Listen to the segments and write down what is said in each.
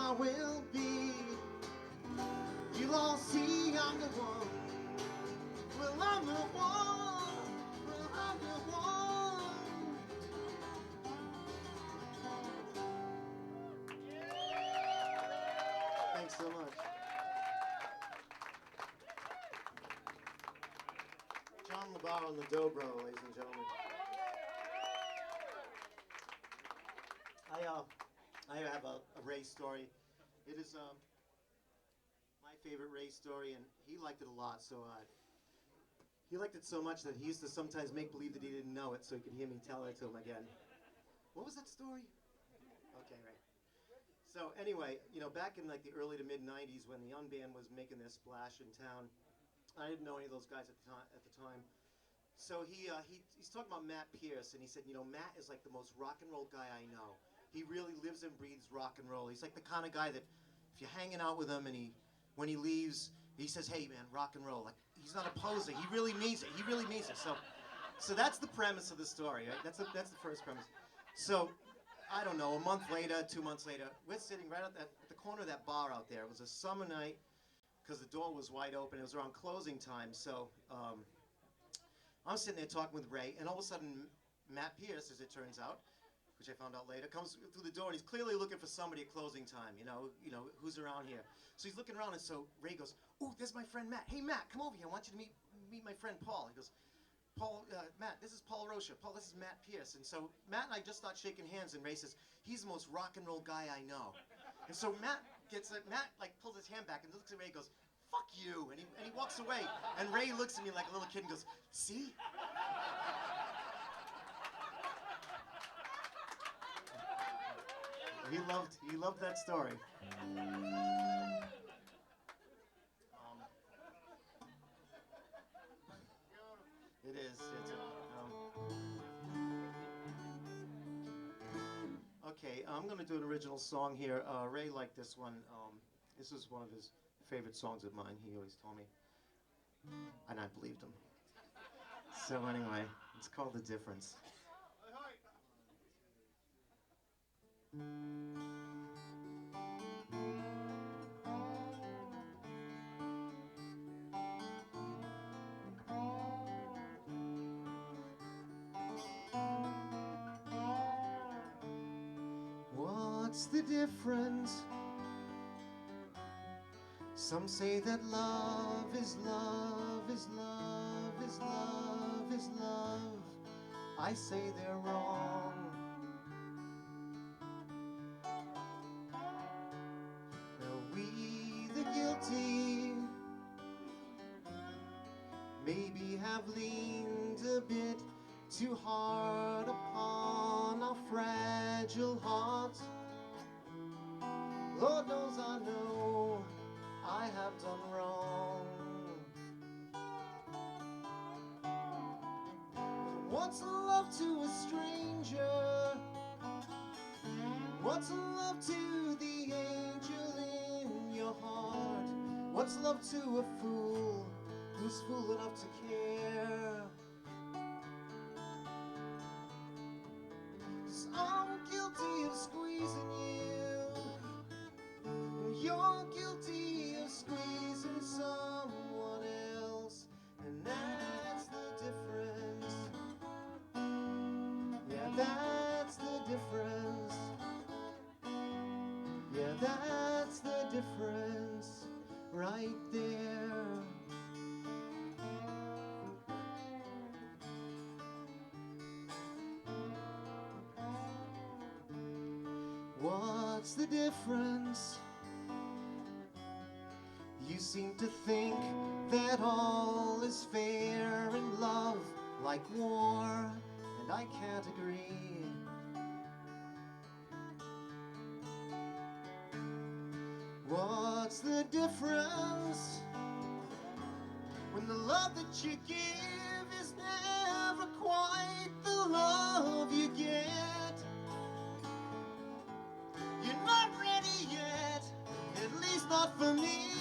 I will be. You'll all see I'm the one. Well, I'm the one. Well, I'm the one. Thanks so much. John LaBarre on the dobro, ladies and gentlemen. I have a Ray story. It is my favorite Ray story, and he liked it a lot. So he liked it so much that he used to sometimes make believe that he didn't know it, so he could hear me tell it to him again. What was that story? Okay, right. So anyway, you know, back in like the early to mid '90s, when the young band was making their splash in town, I didn't know any of those guys at the time. So he's talking about Matt Pierce, and he said, you know, Matt is like the most rock and roll guy I know. He really lives and breathes rock and roll. He's like the kind of guy that if you're hanging out with him and when he leaves, he says, hey man, rock and roll. Like, he's not a poser. He really means it. He really means it. So that's the premise of the story, right? That's the first premise. So I don't know, a month later, 2 months later, we're sitting right at the corner of that bar out there. It was a summer night because the door was wide open. It was around closing time. So I'm sitting there talking with Ray, and all of a sudden, Matt Pierce, as it turns out, which I found out later, comes through the door, and he's clearly looking for somebody at closing time. You know, who's around here. So he's looking around, and so Ray goes, "Ooh, there's my friend Matt. Hey, Matt, come over here. I want you to meet my friend Paul." He goes, "Paul, Matt, this is Paul Rocha. Paul, this is Matt Pierce." And so Matt and I just start shaking hands, and Ray says, "He's the most rock and roll guy I know." And so Matt like pulls his hand back and looks at Ray and goes, "Fuck you," and he walks away. And Ray looks at me like a little kid and goes, "See?" He loved that story. It is. Okay, I'm gonna do an original song here. Ray liked this one. This is one of his favorite songs of mine. He always told me, and I believed him. So anyway, it's called "The Difference." What's the difference? Some say that love is love is love is love is love. I say they're wrong. Now we, the guilty, maybe have leaned a bit too hard upon our fragile hearts. Lord knows I know I have done wrong. What's love to a stranger? What's love to the angel in your heart? What's love to a fool who's fool enough to care? 'Cause I'm guilty of squeezing you, you're guilty of squeezing someone else, and that's the difference. Yeah, that's the difference. Yeah, that's the difference right there. What's the difference? You seem to think that all is fair in love, like war, and I can't agree. What's the difference when the love that you give is never quite the love you get? You're not ready yet, at least not for me.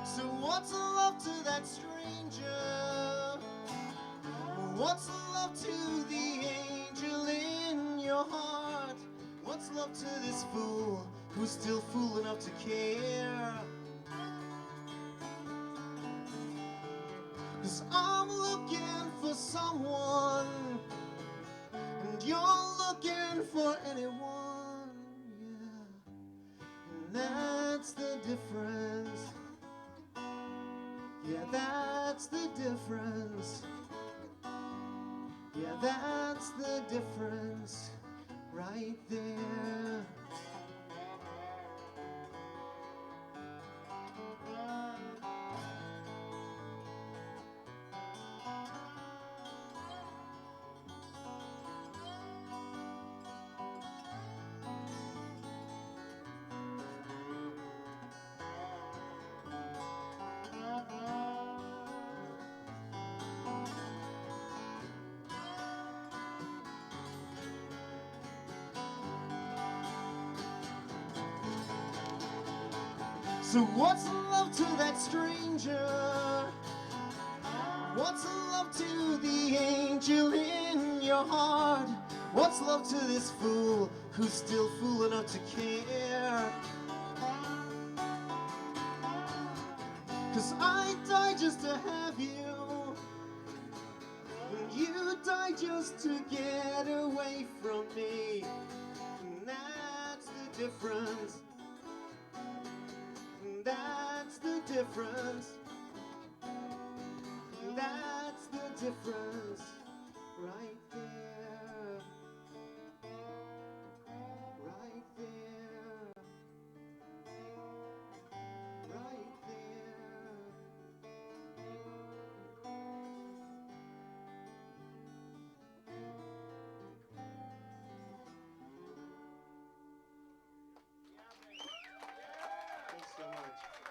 So what's love to that stranger? What's love to the angel in your your heart? What's love to this fool who's still fool enough to care? 'Cause I'm looking for someone, and you're looking for anyone, yeah. And that's the difference. Yeah, that's the difference. Yeah, that's the difference right there. So what's love to that stranger? What's love to the angel in your heart? What's love to this fool who's still fool enough to care? 'Cause I die just to have you, and you die just to get away from me. And that's the difference. That's the difference. That's the difference right there. Right there. Right there. Thanks so much.